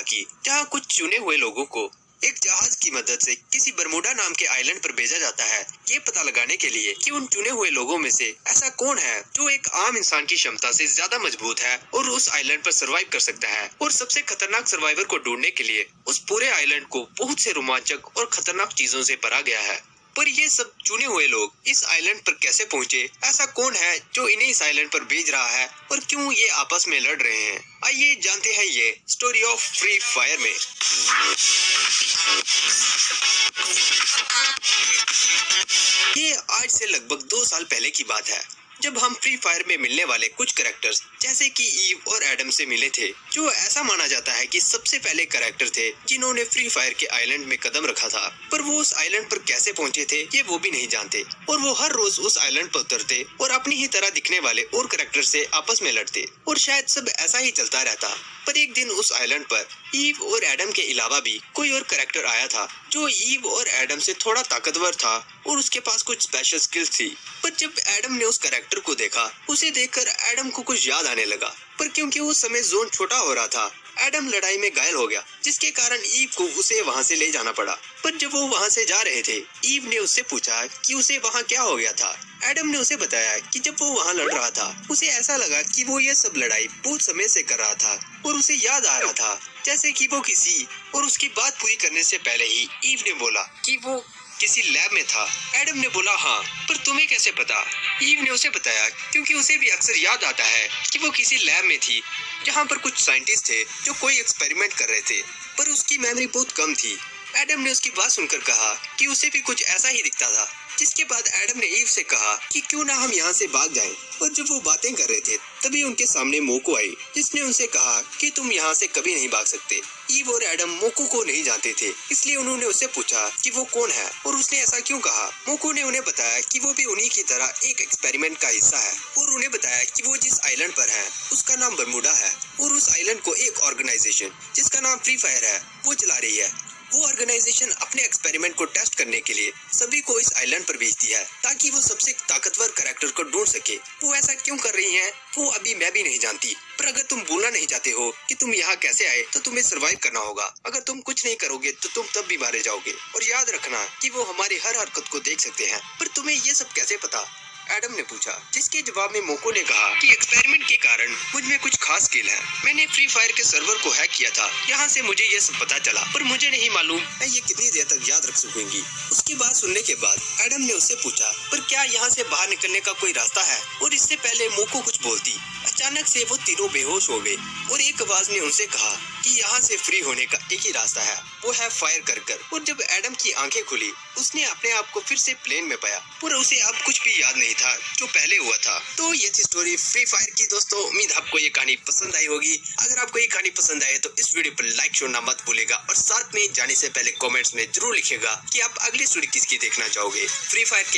की, जहाँ कुछ चुने हुए लोगों को एक जहाज की मदद से किसी बरमूडा नाम के आइलैंड पर भेजा जाता है, ये पता लगाने के लिए कि उन चुने हुए लोगों में से ऐसा कौन है जो एक आम इंसान की क्षमता से ज्यादा मजबूत है और उस आइलैंड पर सरवाइव कर सकता है। और सबसे खतरनाक सर्वाइवर को ढूंढने के लिए उस पूरे आइलैंड को बहुत से रोमांचक और खतरनाक चीजों से भरा गया है। पर ये सब चुने हुए लोग इस आइलैंड पर कैसे पहुंचे? ऐसा कौन है जो इन्हें इस आइलैंड पर भेज रहा है और क्यों ये आपस में लड़ रहे हैं? आइए जानते हैं ये स्टोरी ऑफ फ्री फायर में। ये आज से लगभग 2 साल पहले की बात है, जब हम फ्री फायर में मिलने वाले कुछ कैरेक्टर्स जैसे कि ईव और एडम से मिले थे, जो ऐसा माना जाता है कि सबसे पहले कैरेक्टर थे जिन्होंने फ्री फायर के आइलैंड में कदम रखा था। पर वो उस आइलैंड पर कैसे पहुंचे थे ये वो भी नहीं जानते, और वो हर रोज उस आइलैंड पर उतरते और अपनी ही तरह दिखने वाले और कैरेक्टर से आपस में लड़ते, और शायद सब ऐसा ही चलता रहता। पर एक दिन उस आइलैंड पर ईव और एडम के अलावा भी कोई और कैरेक्टर आया था जो ईव और एडम से थोड़ा ताकतवर था और उसके पास कुछ स्पेशल स्किल्स थी। पर जब एडम ने उस कैरेक्टर को देखा, उसे देखकर एडम को कुछ याद आने लगा। पर क्योंकि उस समय जोन छोटा हो रहा था, एडम लड़ाई में घायल हो गया, जिसके कारण ईव को उसे वहां से ले जाना पड़ा। पर जब वो वहां से जा रहे थे, ईव ने उससे पूछा कि उसे वहां क्या हो गया था। एडम ने उसे बताया कि जब वो वहां लड़ रहा था, उसे ऐसा लगा कि वो ये सब लड़ाई बहुत समय से कर रहा था और उसे याद आ रहा था जैसे कि वो किसी और उसकी बात पूरी करने से पहले ही ईव ने बोला कि वो किसी लैब में था। एडम ने बोला हाँ, पर तुम्हें कैसे पता? ईव ने उसे बताया क्योंकि उसे भी अक्सर याद आता है कि वो किसी लैब में थी जहाँ पर कुछ साइंटिस्ट थे जो कोई एक्सपेरिमेंट कर रहे थे, पर उसकी मेमोरी बहुत कम थी। एडम ने उसकी बात सुनकर कहा कि उसे भी कुछ ऐसा ही दिखता था, जिसके बाद एडम ने ईव से कहा कि क्यों ना हम यहाँ से भाग जाएं। और जब वो बातें कर रहे थे, तभी उनके सामने मोको आई, जिसने उनसे कहा कि तुम यहाँ से कभी नहीं भाग सकते। ईव और एडम मोको को नहीं जानते थे, इसलिए उन्होंने उससे पूछा कि वो कौन है और उसने ऐसा क्यों कहा। मोको ने उन्हें बताया कि वो भी उन्हीं की तरह एक एक्सपेरिमेंट का हिस्सा है, और उन्हें बताया कि वो जिस आइलैंड पर है उसका नाम बरमूडा है, और उस आइलैंड को एक ऑर्गेनाइजेशन जिसका नाम फ्री फायर है वो चला रही है। वो ऑर्गेनाइजेशन अपने एक्सपेरिमेंट को टेस्ट करने के लिए सभी को इस आइलैंड पर भेजती है ताकि वो सबसे ताकतवर कैरेक्टर को ढूंढ सके। वो ऐसा क्यों कर रही हैं, वो अभी मैं भी नहीं जानती। पर अगर तुम भूलना नहीं चाहते हो कि तुम यहाँ कैसे आए, तो तुम्हें सरवाइव करना होगा। अगर तुम कुछ नहीं करोगे तो तुम तब भी मारे जाओगे। और याद रखना कि वो हमारी हर हरकत को देख सकते हैं। पर तुम्हें ये सब कैसे पता? एडम ने पूछा, जिसके जवाब में मोको ने कहा कि एक्सपेरिमेंट के कारण मुझ में कुछ खास स्किल है। मैंने फ्री फायर के सर्वर को हैक किया था, यहाँ से मुझे ये सब पता चला, पर मुझे नहीं मालूम मैं ये कितनी देर तक याद रख सकूंगी। उसकी बात सुनने के बाद एडम ने उससे पूछा, पर क्या यहाँ से बाहर निकलने का कोई रास्ता है? और इससे पहले मोको कुछ बोलती, अचानक से वो तीनों बेहोश हो गए और एक आवाज ने उनसे कहा कि यहाँ से फ्री होने का एक ही रास्ता है, वो है फायर कर कर। और जब एडम की आंखें खुली, उसने अपने आप को फिर से प्लेन में पाया, पर उसे अब कुछ भी याद नहीं था जो पहले हुआ था। तो ये थी स्टोरी फ्री फायर की दोस्तों। उम्मीद आपको ये कहानी पसंद आई होगी। अगर आपको ये कहानी पसंद आए तो इस वीडियो पर लाइक छोड़ना मत भूलेगा, और साथ में जाने से पहले कमेंट्स में जरूर लिखिएगा कि आप अगली स्टोरी किसकी देखना चाहोगे फ्री फायर के